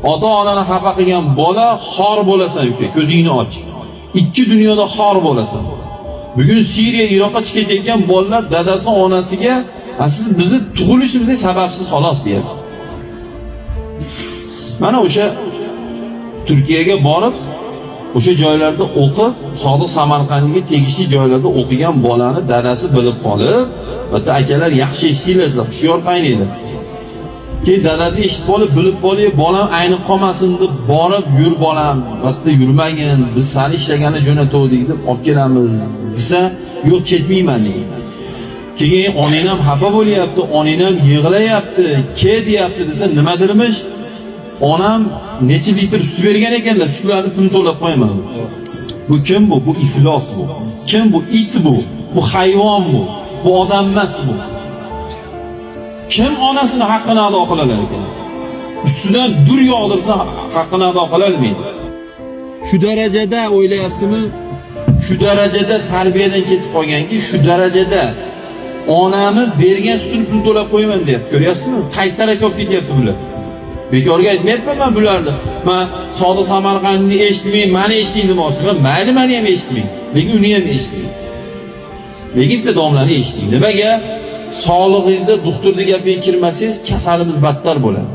Ota-onani xafa qilgan bola xor bo'lasan uka, ko'zingni och. Ikki dunyoda xor bo'lasan. Bugun Suriya, Iroqqa chiqib ketgan bolalar dadasi onasiga, siz bizni tug'ilishimizga sababsiz xolos deyapti. Mana o'sha Turkiyaga borib, o'sha joylarda o'qib, Sodiq Samarqandga tegishli joylarda o'qigan bolani dadasi bilib qolib, bitta akalar yaxshi eshitinglar, hushyor qaynaydi. Keyin dadasi eshitib olib, bilib qolib, bolam aynib qolmasin deb borib, yur bolam, bitta yurmagin, biz seni ishlagani jo'natuvdik deb olib kelamiz desa, yo'q ketmayman deydi. Keyin onang ham xafa bo'lyapti, onang ham yig'layapti, deyapti desa, nimadirmish? Onam necha litr sut bergan ekanlar, sutlarni pulini to'lab qo'yman. Bu kim bu? Bu iflos bu. Kim bu? It bu. Bu hayvon bu. Bu odam emas bu. Kim onasini haqqini ado qila olar ekan? Ustidan dur yog'dirsa haqqini ado qila olmaydi. Shu darajada o'ylayapsizmi? Shu darajada tarbiyadan ketib qolganki, shu darajada onani bergan sutini pul to'lab qo'yman deyapti. Ko'ryapsizmi? Qaysi tarafga olib ketyapti bular? Bekorga aytmayapman men bularni. Men Sodiq Samarqandni eshitmay, meni eshiting demoqchiman. Mayli, meni ham eshitmang. Lekin uni ham eshiting. Lekin bitta domlani eshiting. Nimaga? Sog'lig'ingizda doktorning gapiga kirmasangiz, kasalimiz battar bo'ladi.